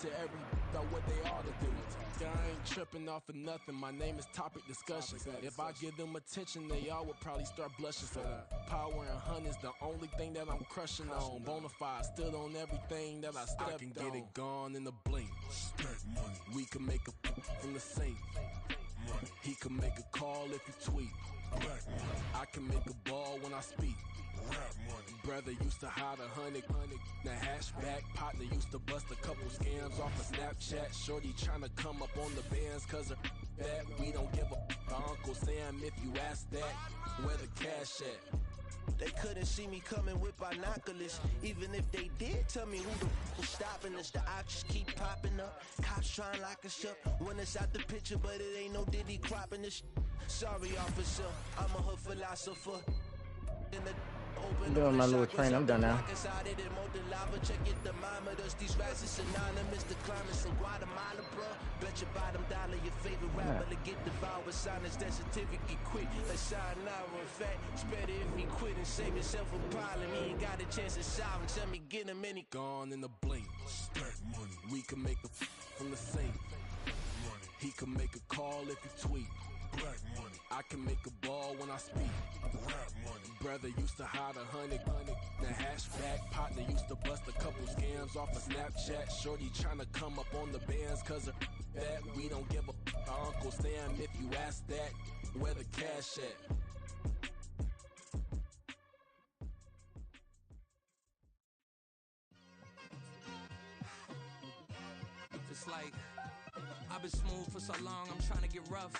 to every about what they ought to do. I ain't tripping off of nothing. My name is topic discussion. If I give them attention, they all would probably start blushing. So power and hunt is the only thing that I'm crushing on. Bonafide, stood on everything that I stepped on. I can get it gone in a blink. We can make a from the sink. He can make a call if you tweet. I can make a ball when I speak. Brother used to hide 100. The hashback partner used to bust a couple scams off of Snapchat. Shorty tryna come up on the bands cause of that. We don't give a Uncle Sam if you ask that. Where the cash at? They couldn't see me coming with binoculars. Even if they did, tell me who the was stopping us. The options keep popping up. Cops trying to lock us up when it's out the picture, but it ain't no Diddy cropping this. Sorry, officer, I'm a hood philosopher. I'm doing my little train. I'm done now. Check your thermometers. These rats is synonymous. The climates in Guatemala, bro. Bet your bottom dollar your favorite rapper to get devoured. Sign his death certificate quick. Let's sign now. In fact, it's better if he quit and save himself a problem. He ain't got a chance to solve him. Tell me, get him any gone in the blink. Stack money. We can make a from the sink. Money. He can make a call if you tweet. Black money. I can make a ball when I speak. Rap money. Brother used to hide 100. The hashback partner used to bust a couple scams off of Snapchat. Shorty tryna come up on the bands cause of that. We don't give a Uncle Sam if you ask that. Where the cash at? It's like I've been smooth for so long, I'm trying to get rough.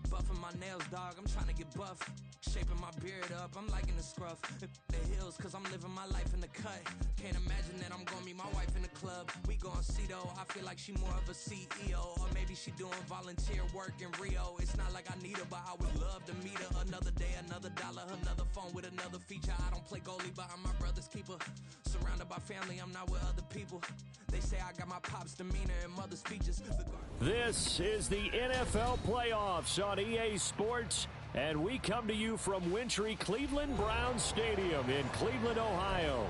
Buffing my nails, dog, I'm trying to get buff. Shaping my beard up, I'm liking the scruff. The hills, cause I'm living my life in the cut. Can't imagine that I'm gonna meet my wife in the club. We gon' see though, I feel like she more of a CEO. Or maybe she doing volunteer work in Rio. It's not like I need her, but I would love to meet her. Another day, another dollar, another phone with another feature. I don't play goalie, but I'm my brother's keeper. Surrounded by family, I'm not with other people. They say I got my pop's demeanor and mother's features. This is the NFL playoffs on EA Sports, and we come to you from wintry Cleveland Browns Stadium in Cleveland, Ohio.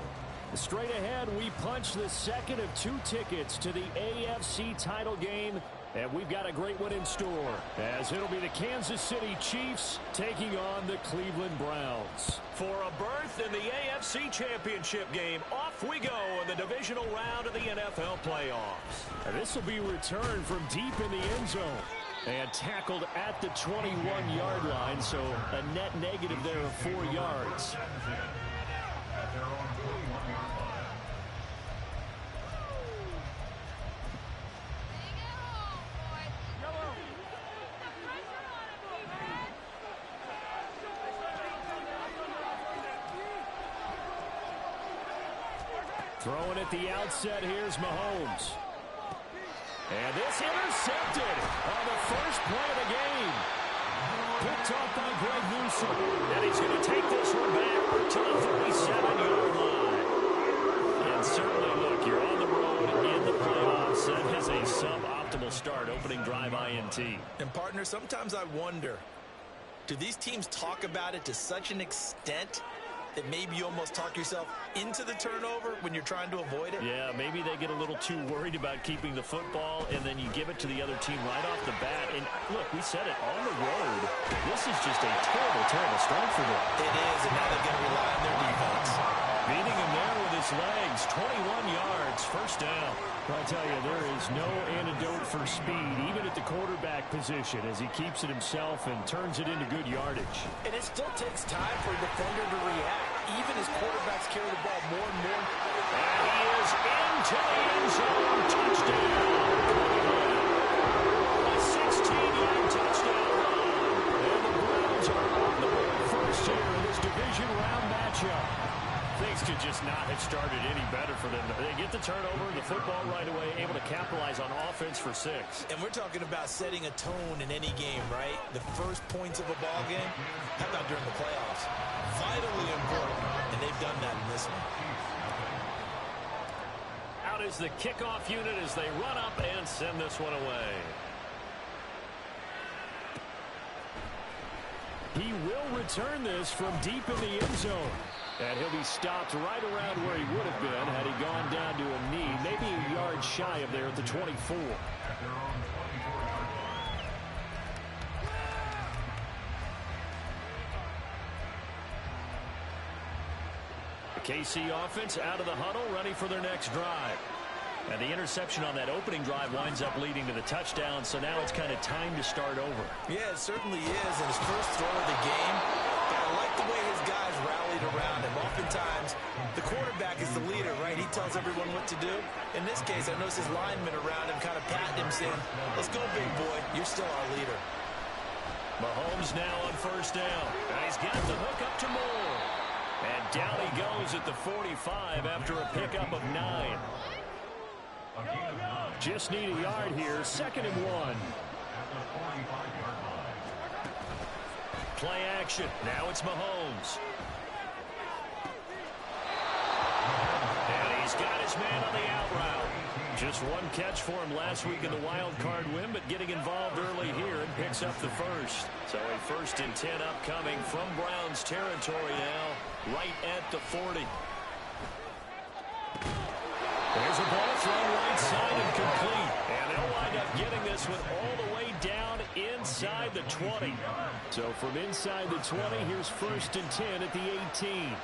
Straight ahead, we punch the second of 2 tickets to the AFC title game, and we've got a great one in store, as it'll be the Kansas City Chiefs taking on the Cleveland Browns. For a berth in the AFC Championship game, off we go in the divisional round of the NFL playoffs. This will be returned from deep in the end zone and tackled at the 21-yard line, so a net negative there of 4 yards. Throwing at the outset, here's Mahomes. And this intercepted on the first play of the game. Picked off by Greg Newsome. And he's going to take this one back to the 37-yard line. And certainly, look, you're on the road in the playoffs. That is a suboptimal start, opening drive INT. And, partner, sometimes I wonder, do these teams talk about it to such an extent that maybe you almost talk yourself into the turnover when you're trying to avoid it? Yeah, maybe they get a little too worried about keeping the football, and then you give it to the other team right off the bat. And look, we said it, on the road, this is just a terrible, terrible start for them. It is, and now they're going to rely on their defense. Beating him there with his legs, 21 yards, first down. I tell you, there is no antidote for speed, even at the quarterback position, as he keeps it himself and turns it into good yardage. And it still takes time for a defender to react, even as quarterbacks carry the ball more and more. And he is into the end zone. Touchdown. A 16-yard touchdown run. And the Browns are on the board first here in this division round matchup. Things could just not have started any better for them. They get the turnover, the football right away, able to capitalize on offense for 6. And we're talking about setting a tone in any game, right? The first points of a ball game, how about during the playoffs? Vitally important, and they've done that in this one. Out is the kickoff unit as they run up and send this one away. He will return this from deep in the end zone. And he'll be stopped right around where he would have been had he gone down to a knee, maybe a yard shy of there at the 24. The KC offense out of the huddle, ready for their next drive. And the interception on that opening drive winds up leading to the touchdown, so now it's kind of time to start over. Yeah, it certainly is. And his first throw of the game, I like the way his guys rallied around him. Oftentimes, the quarterback is the leader, right? He tells everyone what to do. In this case, I noticed his linemen around him kind of patting him, saying, let's go, big boy. You're still our leader. Mahomes now on first down. And he's got the hook up to Moore. And down he goes at the 45 after a pickup of 9. Just need a yard here, 2nd and 1. Play action. Now it's Mahomes. And he's got his man on the out route. Just one catch for him last week in the wild card win, but getting involved early here and picks up the first. So a 1st and 10 upcoming from Browns territory now, right at the 40. There's a ball thrown right side and complete. And they'll wind up getting this one all the way down inside the 20. So from inside the 20, here's 1st and 10 at the 18.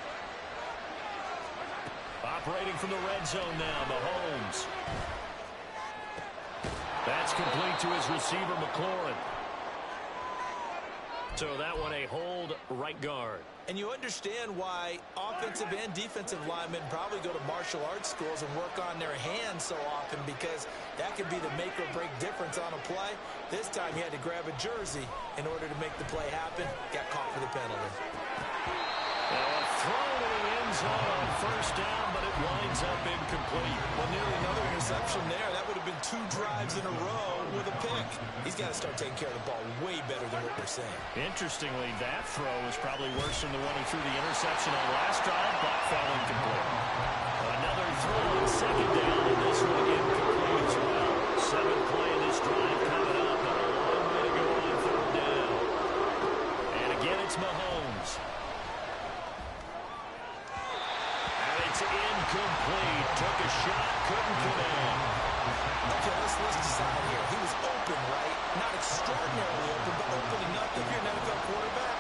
Operating from the red zone now, Mahomes. That's complete to his receiver, McLaurin. So that one a hold right guard. And you understand why offensive and defensive linemen probably go to martial arts schools and work on their hands so often, because that could be the make or break difference on a play. This time he had to grab a jersey in order to make the play happen. Got caught for the penalty. And thrown in the end zone on first down, but it winds up incomplete. Well, nearly another interception there. That would have been 2 drives in a row with a pick. He's got to start taking care of the ball way better than what we're saying. Interestingly, that throw was probably worse than the one he threw the interception on last drive, but fell incomplete. Another throw on 2nd down, and this one incomplete as well. 7th play of this drive coming up, but a long way to go on 3rd down. And again, it's Mahomes. Incomplete. Took a shot, couldn't connect. Okay, let's decide here. He was open, right? Not extraordinarily open, but open enough that if you're an NFL quarterback,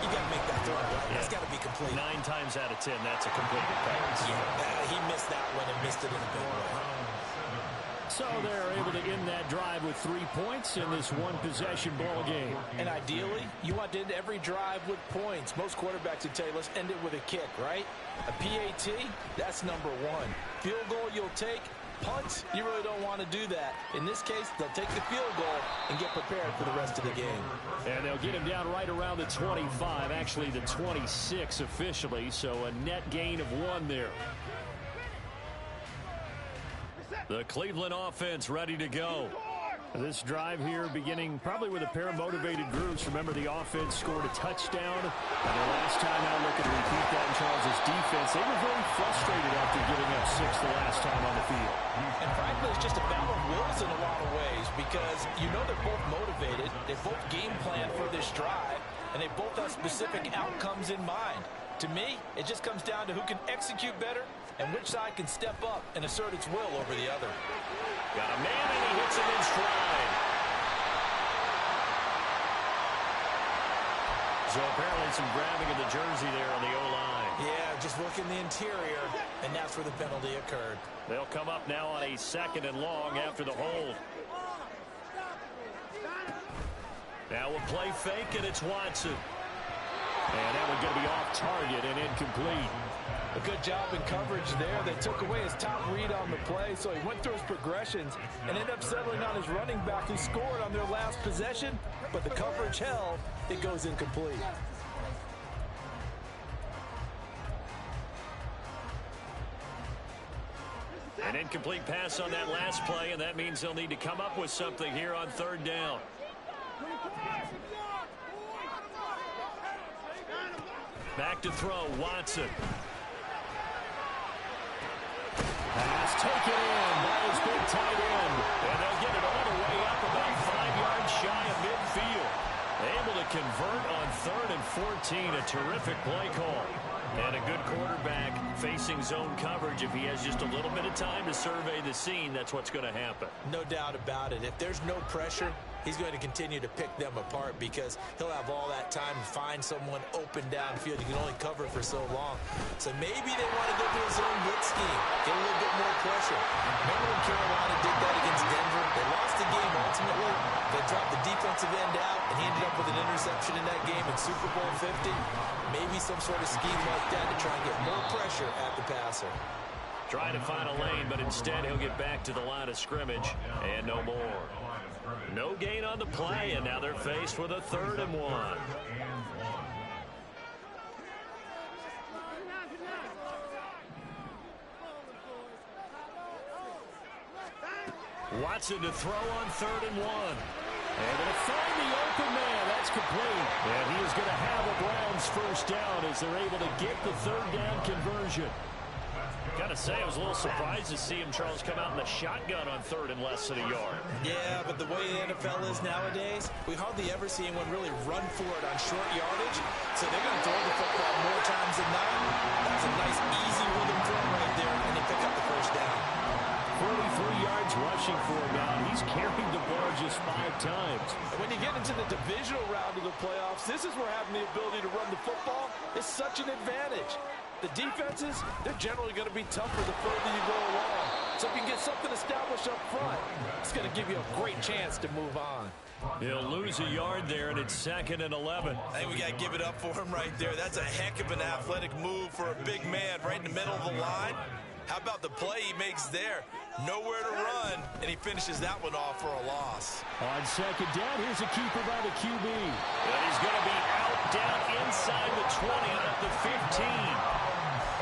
you got to make that throw. Right? That's got to be complete. 9 times out of 10, that's a completed pass. Yeah, he missed that one and missed it in a big way. So they're able to end that drive with 3 points in this one-possession ball game. And ideally, you want to end every drive with points. Most quarterbacks would tell you, let's end it with a kick, right? A PAT, that's number 1. Field goal you'll take. Punts, you really don't want to do that. In this case, they'll take the field goal and get prepared for the rest of the game. And they'll get him down right around the 25, actually the 26 officially, so a net gain of 1 there. The Cleveland offense ready to go. This drive here beginning probably with a pair of motivated groups. Remember, the offense scored a touchdown. And the last time out, looking to repeat that in Charles' defense, they were very frustrated after giving up 6 the last time on the field. And frankly, it's just a battle of wills in a lot of ways, because you know they're both motivated. They both game plan for this drive, and they both have specific outcomes in mind. To me, it just comes down to who can execute better and which side can step up and assert its will over the other. Got a man, and he hits him in stride. So apparently some grabbing of the jersey there on the O-line. Yeah, just working the interior, and that's where the penalty occurred. They'll come up now on a 2nd and long after the hold. Now we'll play fake, and it's Watson. And that one's going to be off target and incomplete. A good job in coverage there. They took away his top read on the play, so he went through his progressions and ended up settling on his running back, who scored on their last possession, but the coverage held. It goes incomplete. An incomplete pass on that last play, and that means they'll need to come up with something here on 3rd down. Back to throw, Watson. Pass taken in by his big tight end. And they'll get it all the way up about 5 yards shy of midfield. Able to convert on 3rd and 14. A terrific play call. And a good quarterback facing zone coverage. If he has just a little bit of time to survey the scene, that's what's going to happen. No doubt about it. If there's no pressure, he's going to continue to pick them apart because he'll have all that time to find someone open downfield. He can only cover for so long. So maybe they want to go to a zone blitz scheme, get a little bit more pressure. Remember when Carolina did that against Denver? They lost the game ultimately. They dropped the defensive end out, and he ended up with an interception in that game in Super Bowl 50. Maybe some sort of scheme like that to try and get more pressure at the passer. Trying to find a lane, but instead he'll get back to the line of scrimmage and no more. No gain on the play, and now they're faced with a 3rd and 1. Watson to throw on 3rd and 1. And going to find the open man. That's complete. And he is going to have a Browns first down as they're able to get the 3rd down conversion. Gotta say, I was a little surprised to see him, Charles, come out in the shotgun on 3rd and less than a yard. Yeah, but the way the NFL is nowadays, we hardly ever see anyone really run for it on short yardage. So they're going to throw the football more times than not. That was a nice, easy rhythm throw right there, and they pick up the first down. 43 yards rushing for him now. He's carried the ball just 5 times. And when you get into the divisional round of the playoffs, this is where having the ability to run the football is such an advantage. The defenses, they're generally going to be tougher the further you go along. So if you can get something established up front, it's going to give you a great chance to move on. He'll lose a yard there, and it's 2nd and 11. I think we got to give it up for him right there. That's a heck of an athletic move for a big man right in the middle of the line. How about the play he makes there? Nowhere to run, and he finishes that one off for a loss. On 2nd down, here's a keeper by the QB. And he's going to be out down inside the 20 at the 15.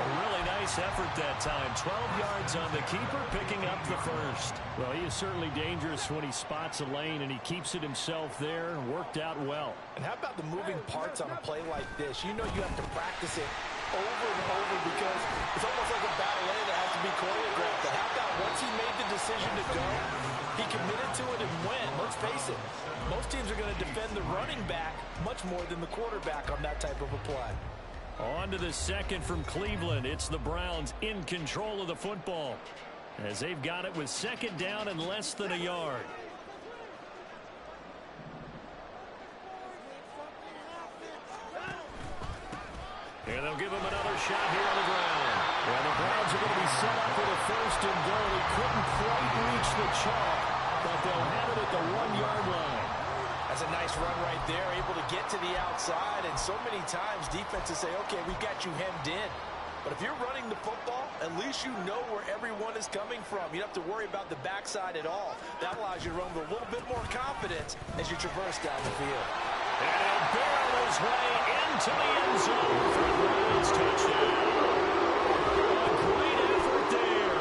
A really nice effort that time. 12 yards on the keeper, picking up the first. Well, he is certainly dangerous when he spots a lane, and he keeps it himself there. Worked out well. And how about the moving parts on a play like this? You know you have to practice it over and over because it's almost like a ballet that has to be choreographed. But how about once he made the decision to go, he committed to it and went. Let's face it, most teams are going to defend the running back much more than the quarterback on that type of a play. On to the 2nd from Cleveland. It's the Browns in control of the football as they've got it with 2nd down and less than a yard. And they'll give him another shot here on the ground. And the Browns are going to be set up for the 1st and goal. He couldn't quite reach the chalk, but they'll have it at the 1-yard line. That's a nice run right there, able to get to the outside. And so many times defenses say, okay, we've got you hemmed in. But if you're running the football, at least you know where everyone is coming from. You don't have to worry about the backside at all. That allows you to run with a little bit more confidence as you traverse down the field. And he'll barrel his way into the end zone for a Browns touchdown. A great effort there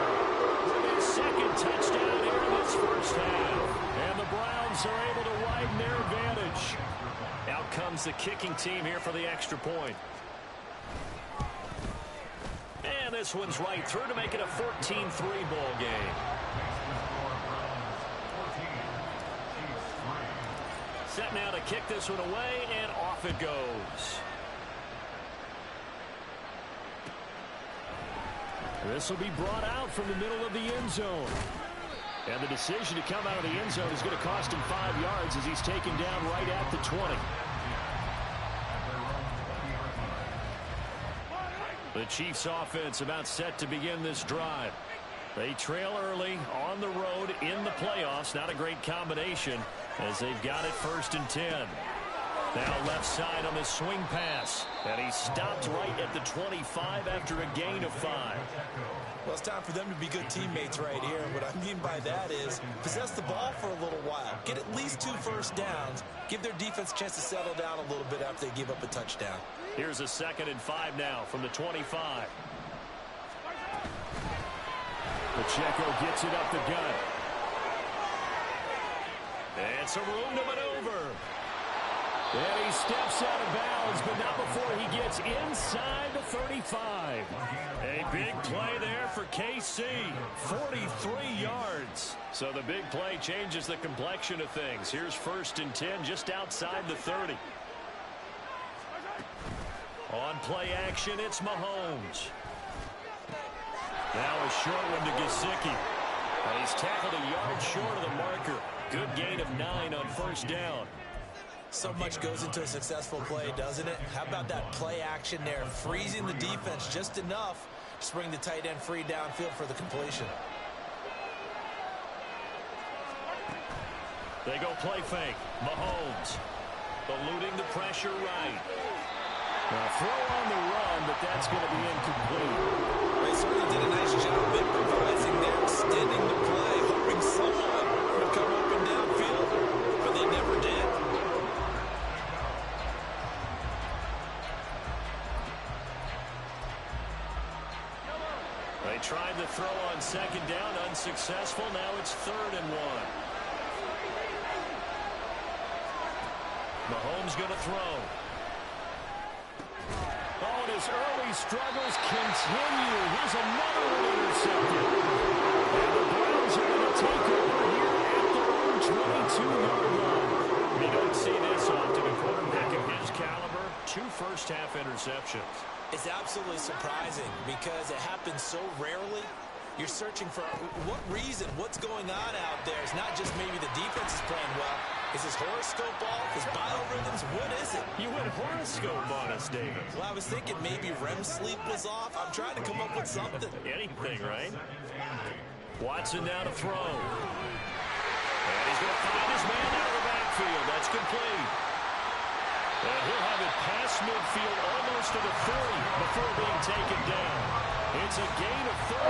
with his 2nd touchdown here in this first half. And the Browns are able to widen their advantage. Out comes the kicking team here for the extra point. And this one's right through to make it a 14-3 ball game. Set now to kick this one away, and off it goes. This will be brought out from the middle of the end zone. And the decision to come out of the end zone is going to cost him 5 yards as he's taken down right at the 20. The Chiefs offense about set to begin this drive. They trail early on the road in the playoffs. Not a great combination as they've got it 1st and 10. Now left side on the swing pass. And he stopped right at the 25 after a gain of 5. Well, it's time for them to be good teammates right here. What I mean by that is possess the ball for a little while. Get at least 2 first downs. Give their defense a chance to settle down a little bit after they give up a touchdown. Here's a 2nd and 5 now from the 25. Pacheco gets it up the gut. And some room to maneuver. And he steps out of bounds, but not before he gets inside the 35. A big play there for KC. 43 yards. So the big play changes the complexion of things. Here's 1st and 10 just outside the 30. On play action, it's Mahomes. Now a short one to Gesicki. He's tackled a yard short of the marker. Good gain of 9 on first down. So much goes into a successful play, doesn't it? How about that play action there? Freezing the defense just enough to bring the tight end free downfield for the completion. They go play fake. Mahomes eluding the pressure right. Now throw on the run, but that's going to be incomplete. They certainly did a nice job improvising there, extending the play, hoping someone would come open downfield, but they never did. They tried to throw on second down, unsuccessful. Now it's 3rd and 1. Mahomes going to throw. Oh, and his early struggles continue. Here's another one intercepted. And the Browns are going to take over here at their own 22-yard line. You don't see this often. A quarterback of his caliber, 2 first-half interceptions. It's absolutely surprising because it happens so rarely. You're searching for what reason, what's going on out there. It's not just maybe the defense is playing well. Is his horoscope off? His biorhythms? What is it? You went horoscope on us, David. Well, I was thinking maybe REM sleep was off. I'm trying to come up with something. Anything, right? Watson down to throw. And he's going to find his man out of the backfield. That's complete. And he'll have it past midfield almost to the 30 before being taken down. It's a gain of 34.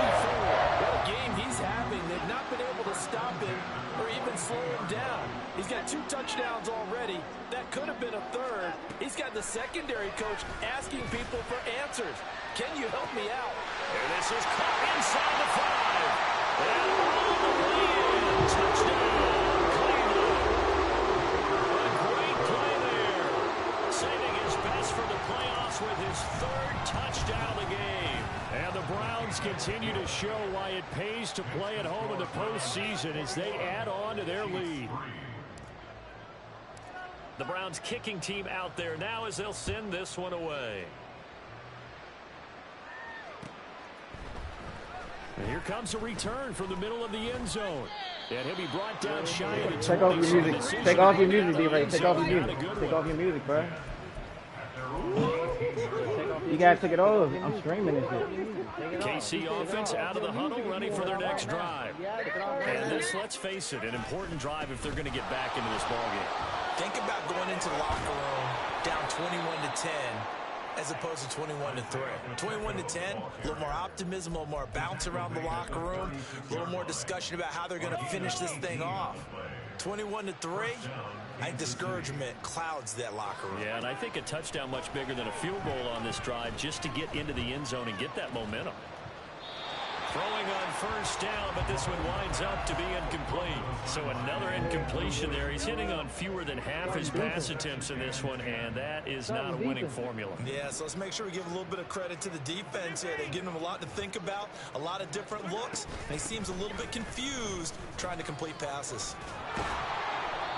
What a game he's having. They've not been able to stop him or even slow him down. He's got 2 touchdowns already. That could have been a 3rd. He's got the secondary coach asking people for answers. Can you help me out? And this is caught inside the 5. And all the way in. Touchdown, Cleveland. A great play there. Saving his best for the playoffs with his 3rd touchdown of the game. And the Browns continue to show why it pays to play at home in the postseason as they add on to their lead. The Browns kicking team out there now as they'll send this one away. And here comes a return from the middle of the end zone. And he'll be brought down shy of the 20. Take off your music. Take off your music, D-Ray. Take off your music. Take off your music, bro. You guys took it off. I'm streaming this shit. KC offense out of the huddle, ready for their next drive. And this, let's face it, an important drive if they're going to get back into this ballgame. Think about going into the locker room down 21-10 as opposed to 21-3. 21-10, a little more optimism, a little more bounce around the locker room, a little more discussion about how they're going to finish this thing off. 21-3, I think discouragement clouds that locker room. Yeah, and I think a touchdown much bigger than a field goal on this drive just to get into the end zone and get that momentum. Throwing on first down, but this one winds up to be incomplete. So another incompletion there. He's hitting on fewer than half his pass attempts in this one, and that is not a winning formula. Yeah, so let's make sure we give a little bit of credit to the defense here. They're giving him a lot to think about, a lot of different looks, and he seems a little bit confused trying to complete passes.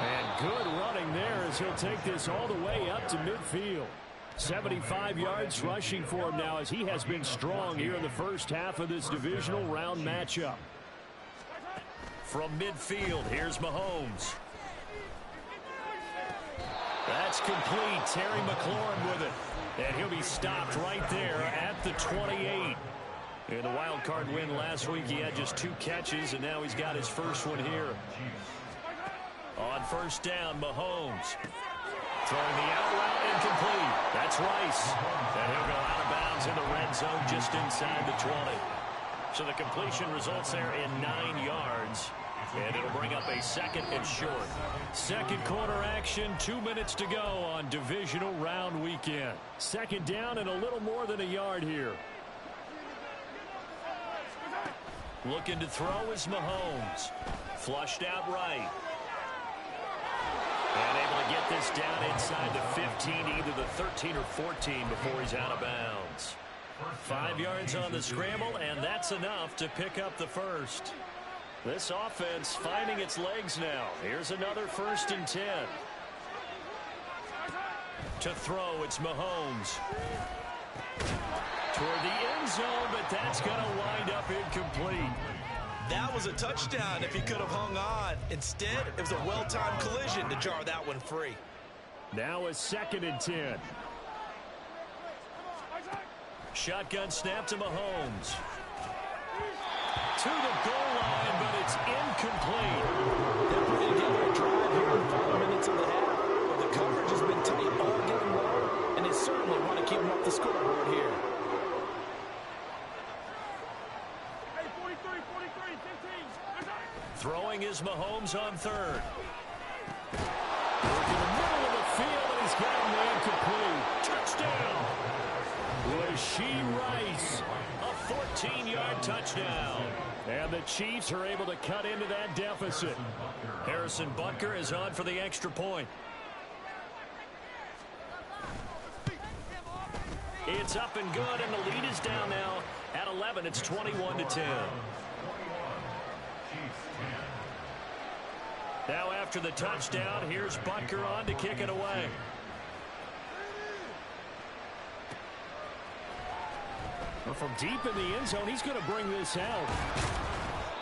And good running there as he'll take this all the way up to midfield. 75 yards rushing for him now as he has been strong here in the first half of this divisional round matchup. From midfield, here's Mahomes. That's complete. Terry McLaurin with it. And he'll be stopped right there at the 28. In the wild card win last week, he had just 2 catches, and now he's got his first one here. On first down, Mahomes. Throwing the out route, incomplete. That's Rice. And he'll go out of bounds in the red zone just inside the 20. So the completion results there in 9 yards. And it'll bring up a second and short. Second quarter action, 2 minutes to go on divisional round weekend. Second down and a little more than a yard here. Looking to throw is Mahomes. Flushed out right. And able to get this down inside the 15, either the 13 or 14 before he's out of bounds. 5 yards on the scramble, and that's enough to pick up the first. This offense finding its legs now. Here's another 1st and 10. To throw, it's Mahomes. Toward the end zone, but that's going to wind up incomplete. That was a touchdown if he could have hung on. Instead, it was a well-timed collision to jar that one free. Now a 2nd and 10. Shotgun snap to Mahomes. To the goal line, but it's incomplete. They're putting together a drive here in 5 minutes of the half. But the coverage has been tight all game long, and they certainly want to keep them up the scoreboard here. Throwing is Mahomes on 3rd. Working the middle of the field, and he's got a man complete. Touchdown! Rashee Rice, a 14-yard touchdown. And the Chiefs are able to cut into that deficit. Harrison Butker is on for the extra point. It's up and good, and the lead is down now at 11. It's 21-10. Now after the touchdown, here's Butker on to kick it away. Well, from deep in the end zone, he's going to bring this out.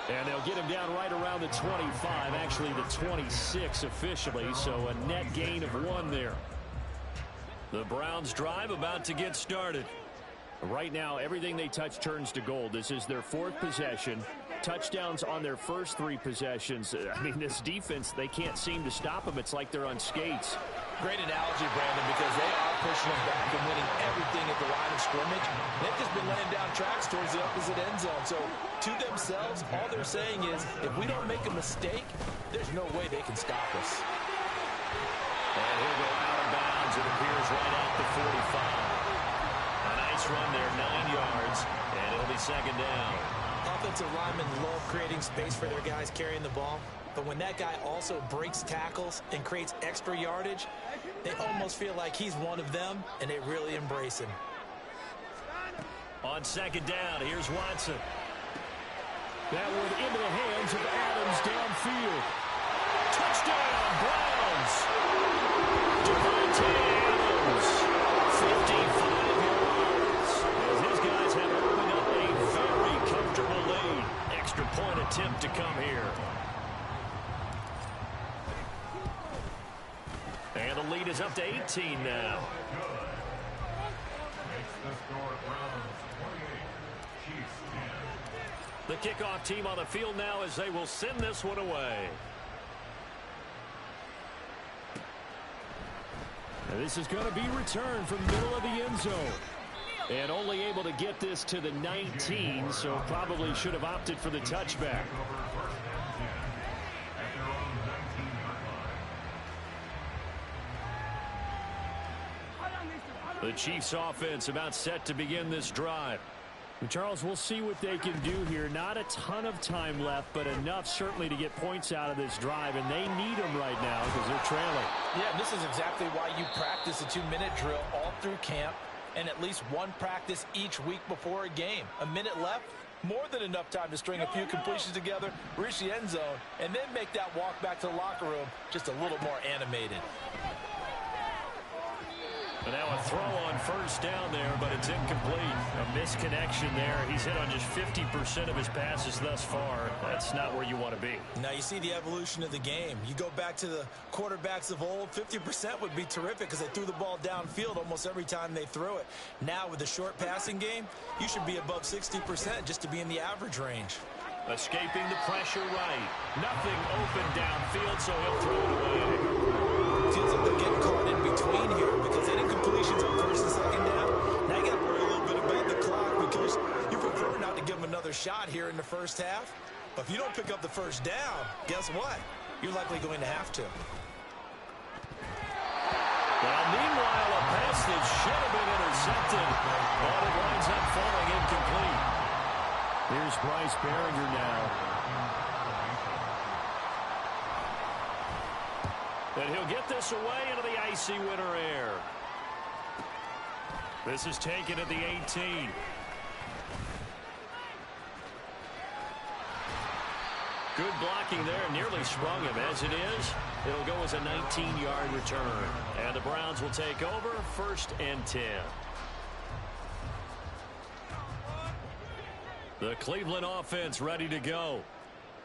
And they'll get him down right around the 25, actually the 26 officially, so a net gain of 1 there. The Browns drive about to get started. Right now, everything they touch turns to gold. This is their 4th possession. Touchdowns on their first 3 possessions. I mean, this defense, they can't seem to stop them. It's like they're on skates. Great analogy, Brandon, because they are pushing them back and winning everything at the line of scrimmage. They've just been laying down tracks towards the opposite end zone. So, to themselves, all they're saying is, if we don't make a mistake, there's no way they can stop us. And he'll go out of bounds. It appears right at the 45. A nice run there, 9 yards, and it'll be 2nd down. Offensive linemen love creating space for their guys carrying the ball. But when that guy also breaks tackles and creates extra yardage, they almost feel like he's one of them, and they really embrace him. On 2nd down, here's Watson. That one into the hands of Adams downfield. Touchdown, Browns! Devontae Adams, 55 yards. As his guys have opened up a very comfortable lead. Extra point attempt to come here. And the lead is up to 18 now. The kickoff team on the field now as they will send this one away. And this is going to be returned from the middle of the end zone. And only able to get this to the 19, so probably should have opted for the touchback. The Chiefs offense about set to begin this drive. And Charles, we'll see what they can do here. Not a ton of time left, but enough certainly to get points out of this drive, and they need them right now because they're trailing. Yeah, this is exactly why you practice a 2-minute drill all through camp and at least one practice each week before a game. A minute left, more than enough time to string a few completions together, reach the end zone, and then make that walk back to the locker room just a little more animated. And now a throw on 1st down there, but it's incomplete. A misconnection there. He's hit on just 50% of his passes thus far. That's not where you want to be. Now you see the evolution of the game. You go back to the quarterbacks of old, 50% would be terrific because they threw the ball downfield almost every time they threw it. Now with the short passing game, you should be above 60% just to be in the average range. Escaping the pressure right. Nothing open downfield, so he'll throw it away. Feels like they're getting caught in between here because they didn't completions on 1st and 2nd down. Now you got to worry a little bit about the clock because you prefer not to give them another shot here in the 1st half. But if you don't pick up the 1st down, guess what? You're likely going to have to. Well, meanwhile, a pass that should have been intercepted, but it winds up falling incomplete. Here's Bryce Behringer now. And he'll get this away into the icy winter air. This is taken at the 18. Good blocking there. Nearly sprung him. As it is, it'll go as a 19-yard return. And the Browns will take over 1st and 10. The Cleveland offense ready to go.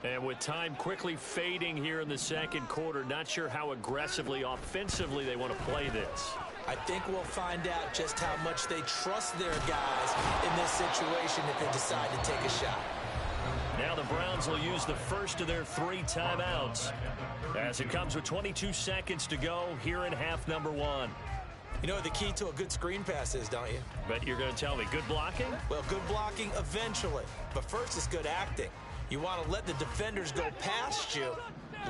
And with time quickly fading here in the second quarter, not sure how aggressively, offensively they want to play this. I think we'll find out just how much they trust their guys in this situation if they decide to take a shot. Now the Browns will use the first of their 3 timeouts as it comes with 22 seconds to go here in half number 1. You know what the key to a good screen pass is, don't you? But you're going to tell me, good blocking? Well, good blocking eventually. But first it's good acting. You want to let the defenders go past you,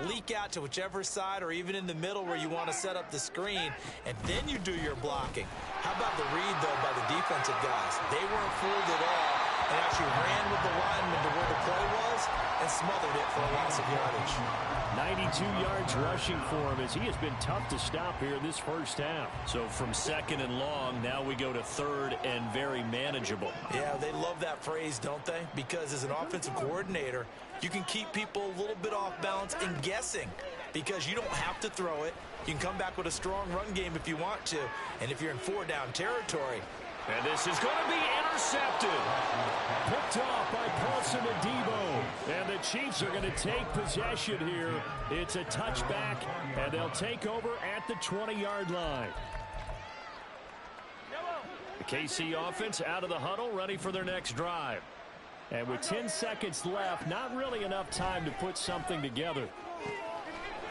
leak out to whichever side or even in the middle where you want to set up the screen, and then you do your blocking. How about the read, though, by the defensive guys? They weren't fooled at all and actually ran with the lineman to where the play was and smothered it for a loss of yardage. 92 yards rushing for him as he has been tough to stop here in this first half. So from 2nd and long, now we go to 3rd and very manageable. Yeah, they love that phrase, don't they? Because as an offensive coordinator, you can keep people a little bit off balance and guessing because you don't have to throw it. You can come back with a strong run game if you want to. And if you're in 4-down territory. And this is going to be intercepted. Picked off by Paulson Adebo. And the Chiefs are going to take possession here. It's a touchback, and they'll take over at the 20-yard line. The KC offense out of the huddle, ready for their next drive. And with 10 seconds left, not really enough time to put something together.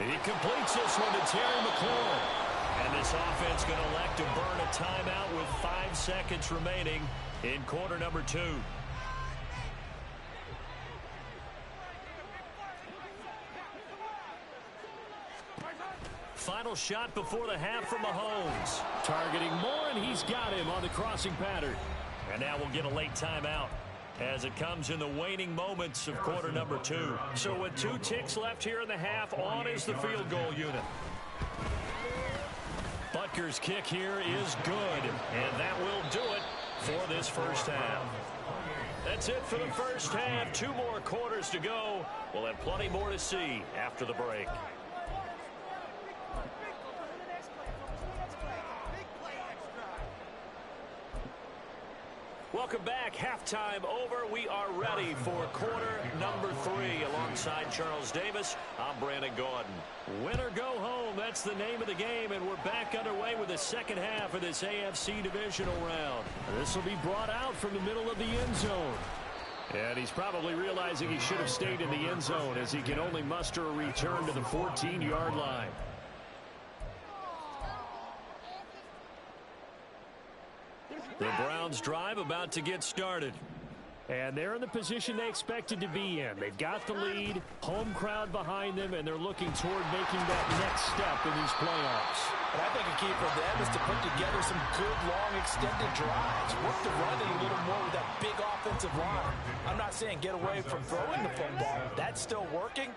He completes this one to Terry McLaurin. And this offense going to elect to burn a timeout with 5 seconds remaining in quarter number 2. Final shot before the half from Mahomes. Targeting Moore, and he's got him on the crossing pattern. And now we'll get a late timeout as it comes in the waning moments of quarter number 2. So with 2 ticks left here in the half, on is the field goal unit. Butker's kick here is good, and that will do it for this first half. That's it for the first half. 2 more quarters to go. We'll have plenty more to see after the break. Welcome back. Halftime over. We are ready for quarter number 3. Alongside Charles Davis, I'm Brandon Gordon. Win or go home, that's the name of the game, and we're back underway with the second half of this AFC divisional round. This will be brought out from the middle of the end zone. And he's probably realizing he should have stayed in the end zone as he can only muster a return to the 14-yard line. The Browns drive about to get started. And they're in the position they expected to be in. They've got the lead, home crowd behind them, and they're looking toward making that next step in these playoffs. And I think a key for them is to put together some good, long, extended drives. Work the running a little more with that big offensive line. I'm not saying get away from throwing the football. That's still working.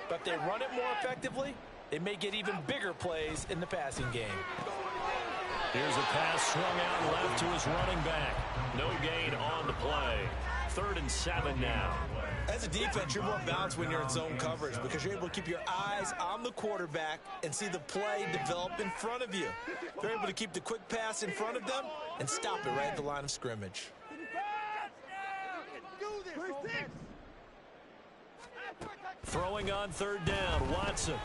But if they run it more effectively, they may get even bigger plays in the passing game. Here's a pass swung out left to his running back. No gain on the play. 3rd and 7 now. As a defense, you're more balanced when you're in zone coverage because you're able to keep your eyes on the quarterback and see the play develop in front of you. They're able to keep the quick pass in front of them and stop it right at the line of scrimmage. Throwing on 3rd down, Watson.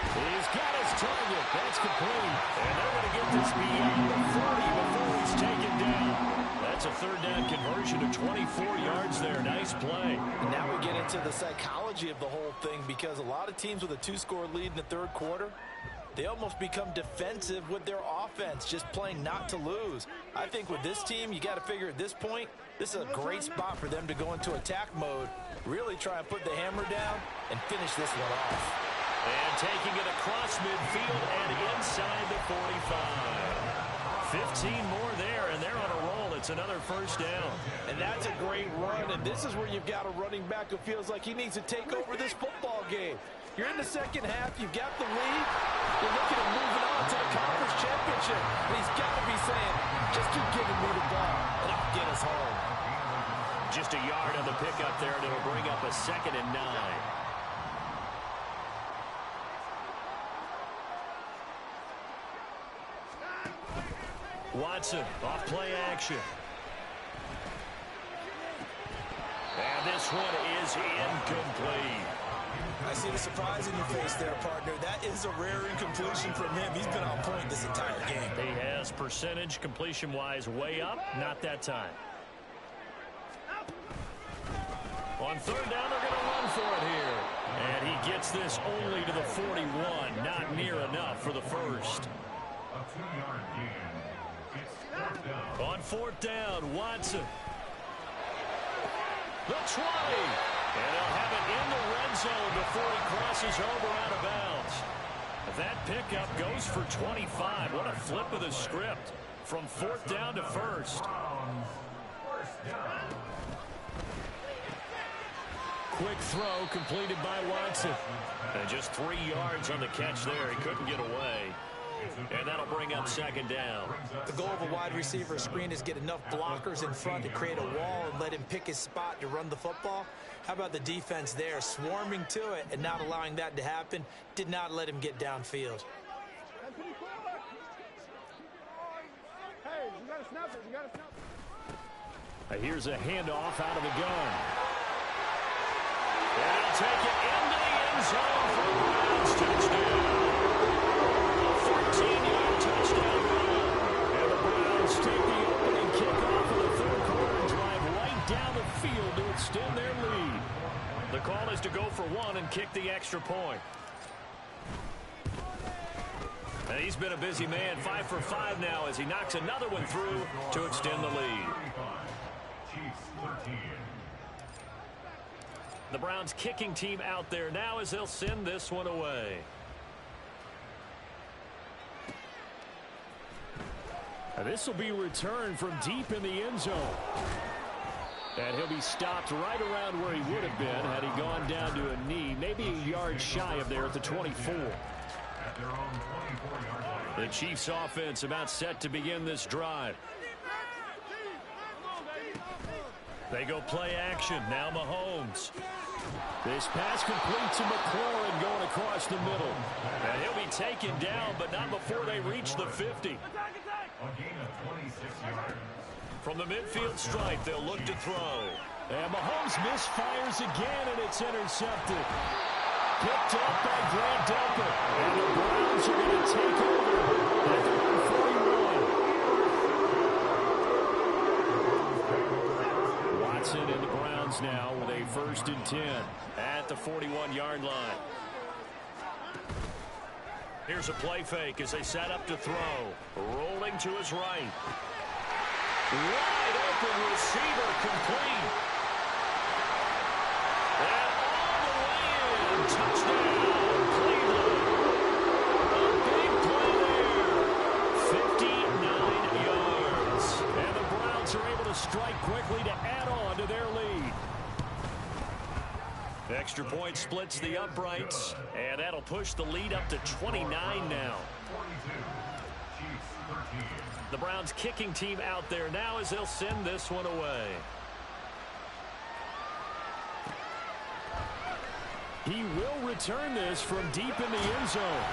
He's got his target. That's complete. And they're going to get this beyond the 40 before he's taken down. That's a 3rd down conversion of 24 yards there. Nice play. And now we get into the psychology of the whole thing because a lot of teams with a 2-score lead in the 3rd quarter, they almost become defensive with their offense, just playing not to lose. I think with this team, you got to figure at this point, this is a great spot for them to go into attack mode, really try and put the hammer down and finish this one off. And taking it across midfield and inside the 45. 15 more there, and they're on a roll. It's another 1st down. And that's a great run, and this is where you've got a running back who feels like he needs to take over this football game. You're in the second half. You've got the lead. You're looking at moving on to the conference championship. And he's got to be saying, just keep giving me the ball, and I'll get us home. Just a yard on the pickup there, and it'll bring up a 2nd and 9. Watson off play action. And this one is incomplete. I see the surprise in your face there, partner. That is a rare incompletion from him. He's been on point this entire game. He has percentage completion-wise way up. Not that time. On 3rd down, they're going to run for it here. And he gets this only to the 41. Not near enough for the first. On 4th down, Watson. The 20. And they'll have it in the red zone before he crosses over out of bounds. That pickup goes for 25. What a flip of the script from 4th down to 1st. Quick throw completed by Watson. And just 3 yards on the catch there. He couldn't get away. And that'll bring up 2nd down. The goal of a wide receiver screen is get enough blockers in front to create a wall and let him pick his spot to run the football. How about the defense there, swarming to it and not allowing that to happen? Did not let him get downfield. Here's a handoff out of the gun. And he'll take it into the end zone for a Browns touchdown. 14-yard touchdown run. And the Browns take the opening kickoff of the 3rd quarter and drive right down the field to extend their lead. The call is to go for 1 and kick the extra point. And he's been a busy man, 5 for 5 now as he knocks another one through to extend the lead. The Browns kicking team out there now as they'll send this one away. This will be returned from deep in the end zone. And he'll be stopped right around where he would have been had he gone down to a knee, maybe a yard shy of there at the 24. The Chiefs offense about set to begin this drive. They go play action. Now Mahomes. This pass complete to McLaurin going across the middle. And he'll be taken down, but not before they reach the 50. From the midfield stripe, they'll look to throw. And Mahomes misfires again, and it's intercepted. Picked up by Grant Delpit. And the Browns are going to take over at the 141. Watson and the Browns now with a 1st and 10 at the 41-yard line. Here's a play fake as they set up to throw. Rolling to his right. Wide open receiver complete. And all the way in. Touchdown, Cleveland. A big play there. 59 yards. And the Browns are able to strike quickly to add on to their lead. The extra point splits the uprights, and that'll push the lead up to 29 now. The Browns kicking team out there now as they'll send this one away. He will return this from deep in the end zone.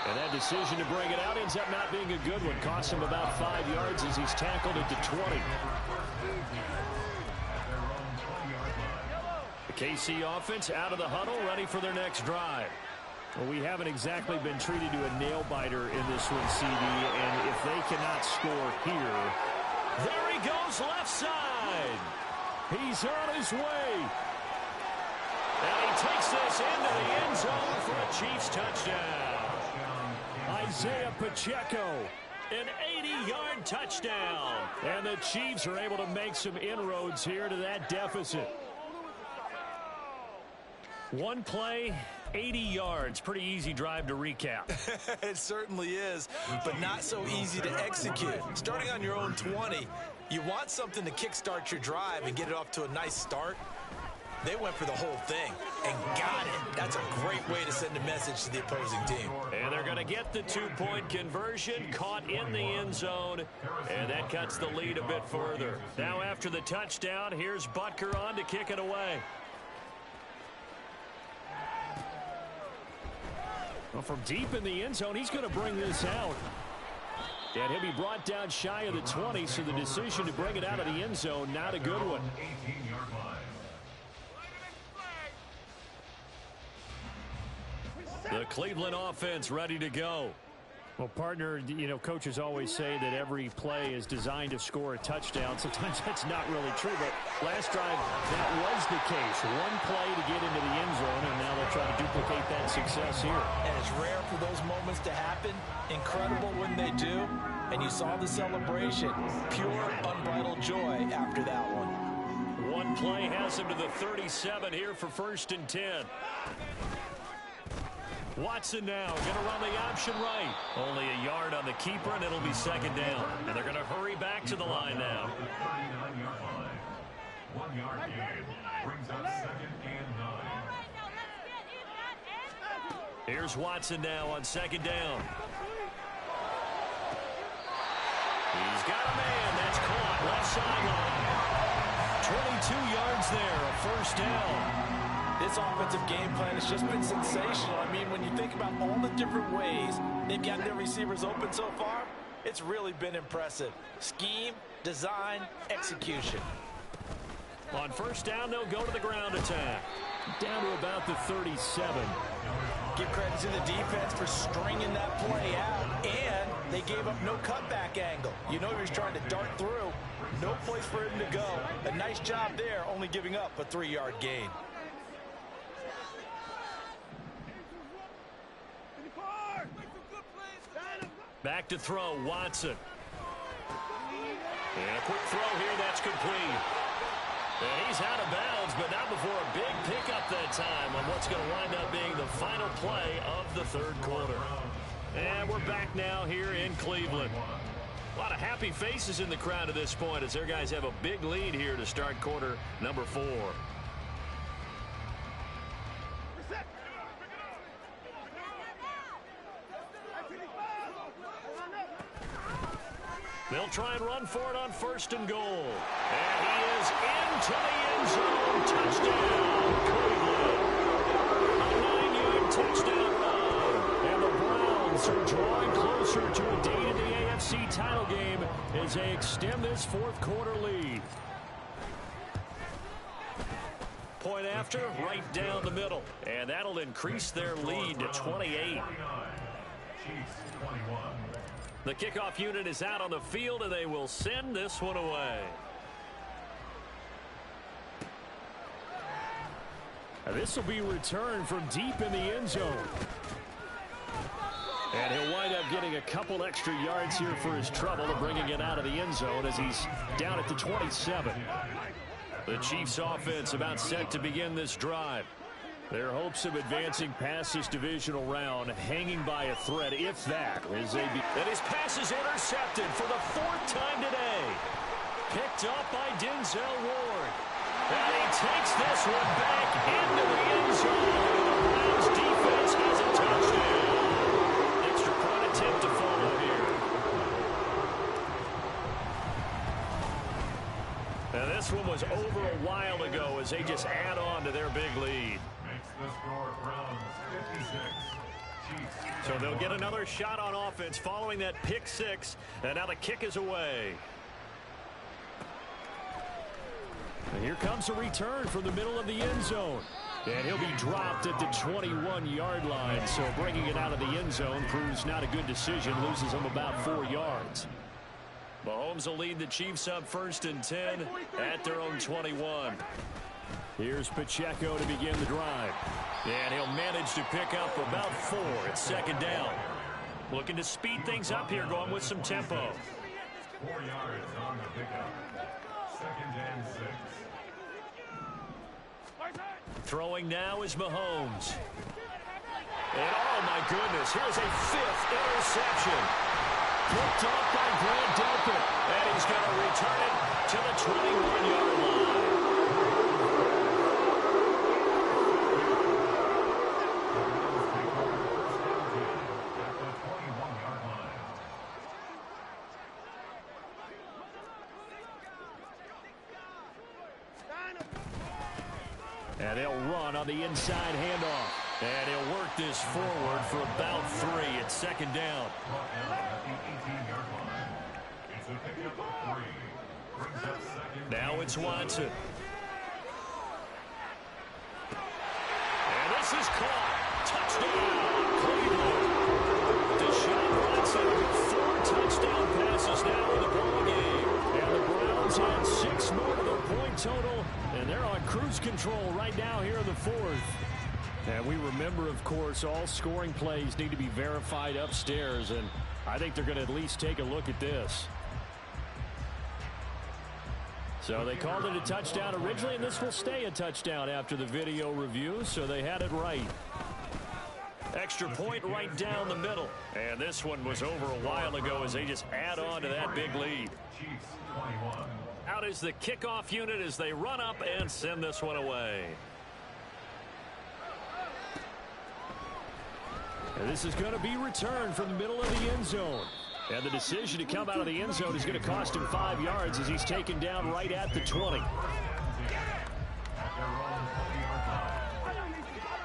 And that decision to bring it out ends up not being a good one. Costs him about 5 yards as he's tackled at the 20. The KC offense out of the huddle, ready for their next drive. Well, we haven't exactly been treated to a nail-biter in this one, CD, and if they cannot score here... There he goes left side. He's on his way. And he takes this into the end zone for a Chiefs touchdown. Isaiah Pacheco, an 80-yard touchdown. And the Chiefs are able to make some inroads here to that deficit. One play, 80 yards. Pretty easy drive to recap. It certainly is, but not so easy to execute. Starting on your own 20, you want something to kickstart your drive and get it off to a nice start. They went for the whole thing and got it. That's a great way to send a message to the opposing team. And they're going to get the two-point conversion, caught in the end zone, and that cuts the lead a bit further. Now after the touchdown, here's Butker on to kick it away. Well, from deep in the end zone, he's going to bring this out. And he'll be brought down shy of the 20, so the decision to bring it out of the end zone, not a good one. The Cleveland offense ready to go. Well, partner, you know, coaches always say that every play is designed to score a touchdown. Sometimes that's not really true, but last drive, that was the case. One play to get into the end zone, and now they'll try to duplicate that success here. And it's rare for those moments to happen. Incredible when they do. And you saw the celebration. Pure, unbridled joy after that one. One play has him to the 37 here for 1st and 10. Watson now going to run the option right. Only a yard on the keeper, and it'll be 2nd down. And they're going to hurry back to the line now. 1 yard gain brings up 2nd and 9. Here's Watson now on 2nd down. He's got a man. That's caught. Left sideline. 22 yards there. A 1st down. This offensive game plan has just been sensational. I mean, when you think about all the different ways they've got their receivers open so far, it's really been impressive. Scheme, design, execution. On 1st down, they'll go to the ground attack. Down to about the 37. Give credit to the defense for stringing that play out, and they gave up no cutback angle. You know he was trying to dart through. No place for him to go. A nice job there, only giving up a 3-yard gain. Back to throw, Watson. And a quick throw here, that's complete. And he's out of bounds, but not before a big pickup that time on what's going to wind up being the final play of the 3rd quarter. And we're back now here in Cleveland. A lot of happy faces in the crowd at this point as their guys have a big lead here to start quarter number 4. They'll try and run for it on 1st and goal. And he is into the end zone. Touchdown, Cleveland. A 9-yard touchdown run. And the Browns are drawing closer to a date in the AFC title game as they extend this 4th quarter lead. Point after, right down the middle. And that'll increase their lead to 28. The kickoff unit is out on the field, and they will send this one away. This will be returned from deep in the end zone. And he'll wind up getting a couple extra yards here for his trouble of bringing it out of the end zone as he's down at the 27. The Chiefs offense about set to begin this drive. Their hopes of advancing past this divisional round hanging by a thread, if that, as they and his pass is intercepted for the 4th time today. Picked up by Denzel Ward. And he takes this one back into the end zone. The Browns defense has a touchdown. Extra point attempt to follow here. And this one was over a while ago as they just add on to their big lead. The score, Browns 56, Chiefs. So they'll get another shot on offense following that pick 6, and now the kick is away. And here comes a return from the middle of the end zone. And he'll be dropped at the 21-yard line, so bringing it out of the end zone proves not a good decision, loses him about 4 yards. Mahomes will lead the Chiefs up 1st and 10 at their own 21. Here's Pacheco to begin the drive. And he'll manage to pick up about 4 at 2nd down. Looking to speed things up here, going with some tempo. 4 yards on the pickup. 2nd and 6. Throwing now is Mahomes. And oh my goodness, here's a 5th interception. Picked off by Grant Delpit. And he's going to return it to the 21-yard line. And they'll run on the inside handoff. And he'll work this forward for about 3. It's second down. Now it's Watson. And this is caught. Touchdown, Cleveland. Deshaun Watson, 4 touchdown passes now in the ball game. And the Browns had 6 more to their point total, and they're on cruise control right now here in the 4th. And we remember, of course, all scoring plays need to be verified upstairs, and I think they're going to at least take a look at this. So they called it a touchdown originally, and this will stay a touchdown after the video review, so they had it right. Extra point right down the middle. And this one was over a while ago as they just add on to that big lead. Out is the kickoff unit as they run up and send this one away. And this is going to be returned from the middle of the end zone. And the decision to come out of the end zone is going to cost him 5 yards as he's taken down right at the 20.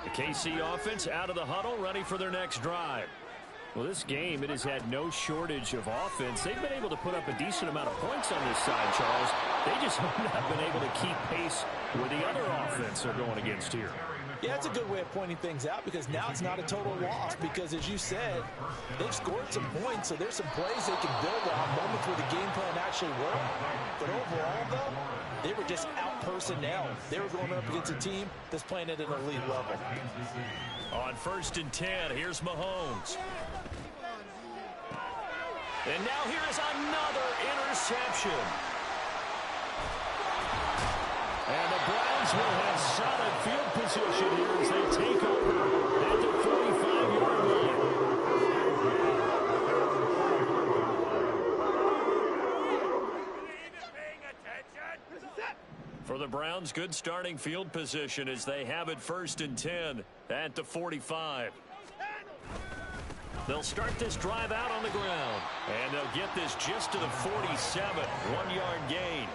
The KC offense out of the huddle, ready for their next drive. Well, this game, it has had no shortage of offense. They've been able to put up a decent amount of points on this side, Charles. They just have not been able to keep pace with the other offense they're going against here. Yeah, it's a good way of pointing things out because now it's not a total loss because, as you said, they've scored some points, so there's some plays they can build on, moments where the game plan actually worked. But overall, though, they were just out-personnel. They were going up against a team that's playing at an elite level. On 1st and 10, here's Mahomes. And now here is another interception. And the Browns will have solid field position here as they take over at the 45-yard line. For the Browns, good starting field position as they have it 1st and 10 at the 45. They'll start this drive out on the ground, and they'll get this just to the 47, 1-yard gain.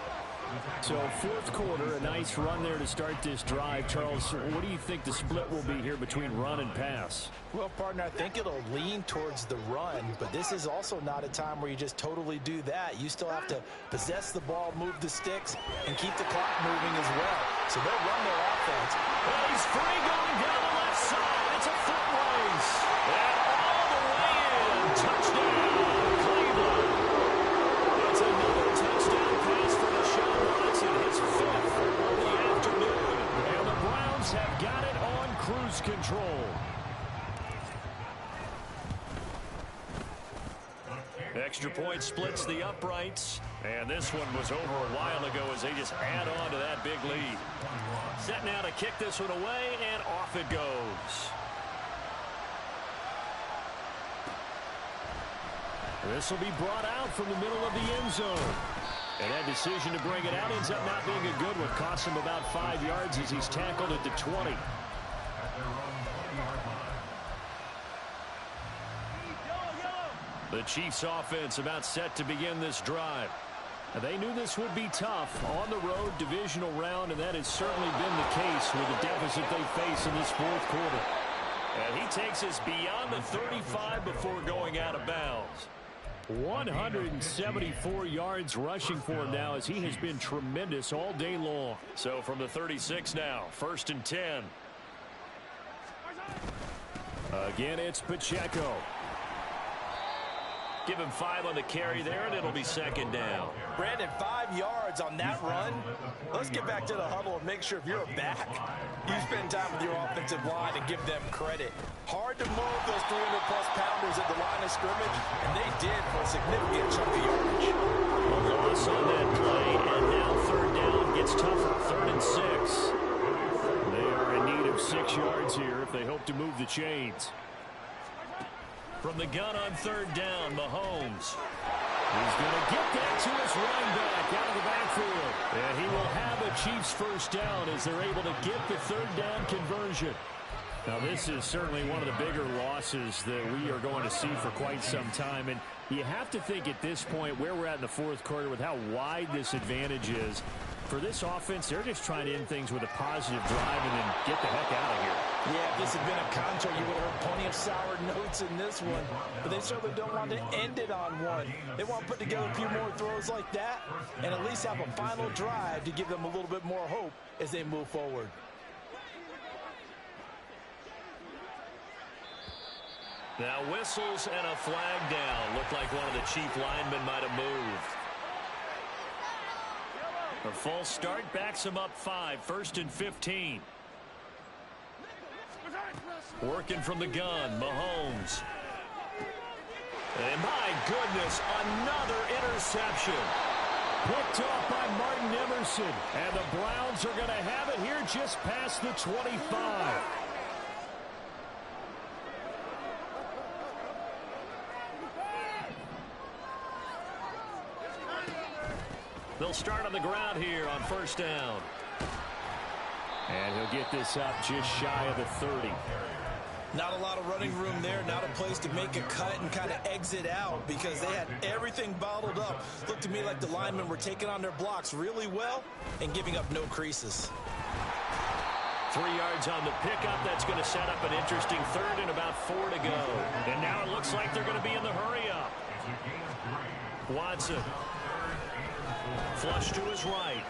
So 4th quarter, a nice run there to start this drive. Charles, what do you think the split will be here between run and pass? Well, partner, I think it'll lean towards the run, but this is also not a time where you just totally do that. You still have to possess the ball, move the sticks, and keep the clock moving as well. So they'll run their offense. Well, he's free going down the left side. It's a foot race. And all the way in. Touchdown, Cleveland. It's another touchdown pass for Deshaun Watson, his 5th of the afternoon. And the Browns have got it on cruise control. Extra point splits the uprights. And this one was over a while ago as they just add on to that big lead. Set now to kick this one away, and off it goes. This will be brought out from the middle of the end zone. And that decision to bring it out ends up not being a good one. Costs him about 5 yards as he's tackled at the 20. The Chiefs offense about set to begin this drive. They knew this would be tough on the road, divisional round, and that has certainly been the case with the deficit they face in this 4th quarter. And he takes us beyond the 35 before going out of bounds. 174 yards rushing for him now as he has been tremendous all day long. So from the 36 now, 1st and 10. Again, it's Pacheco. Give him 5 on the carry there, and it'll be 2nd down. Brandon, 5 yards on that run. Let's get back to the huddle and make sure if you're a back, you spend time with your offensive line and give them credit. Hard to move those 300-plus pounders at the line of scrimmage, and they did for a significant chunk of yardage. A loss on that play, and now 3rd down gets tougher. 3rd and 6. They are in need of 6 yards here if they hope to move the chains. From the gun on 3rd down, Mahomes. He's going to get that to his running back out of the backfield. And he will have a Chiefs 1st down as they're able to get the 3rd down conversion. Now, this is certainly one of the bigger losses that we are going to see for quite some time. And You have to think at this point where we're at in the fourth quarter with how wide this advantage is. For this offense, they're just trying to end things with a positive drive and then get the heck out of here. Yeah, if this had been a counter, you would have heard plenty of sour notes in this one. But they certainly don't want to end it on one. They want to put together a few more throws like that and at least have a final drive to give them a little bit more hope as they move forward. Now whistles and a flag down. Looked like one of the chief linemen might have moved. A false start backs him up 5, 1st and 15. Working from the gun, Mahomes. And my goodness, another interception. Picked off by Martin Emerson. And the Browns are going to have it here just past the 25. They'll start on the ground here on 1st down. And he'll get this up just shy of the 30. Not a lot of running room there. Not a place to make a cut and kind of exit out because they had everything bottled up. Looked to me like the linemen were taking on their blocks really well and giving up no creases. 3 yards on the pickup. That's going to set up an interesting 3rd and about 4 to go. And now it looks like they're going to be in the hurry-up. Watson. Flush to his right.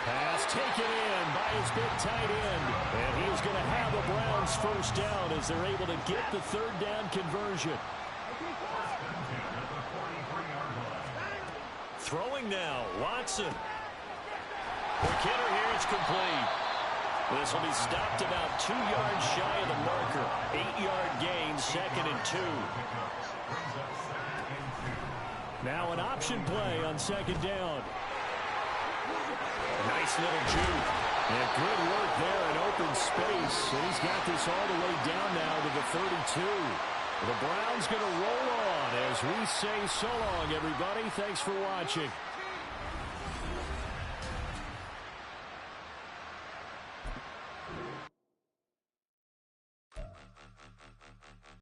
Pass taken in by his big tight end. And he is going to have the Browns 1st down as they're able to get the 3rd down conversion. Throwing now, Watson. Quick hitter here, it's complete. This will be stopped about 2 yards shy of the marker. 8-yard gain, 2nd and 2. Now an option play on 2nd down. Nice little juke. And good work there in open space. And he's got this all the way down now to the 32. The Browns going to roll on as we say so long, everybody. Thanks for watching.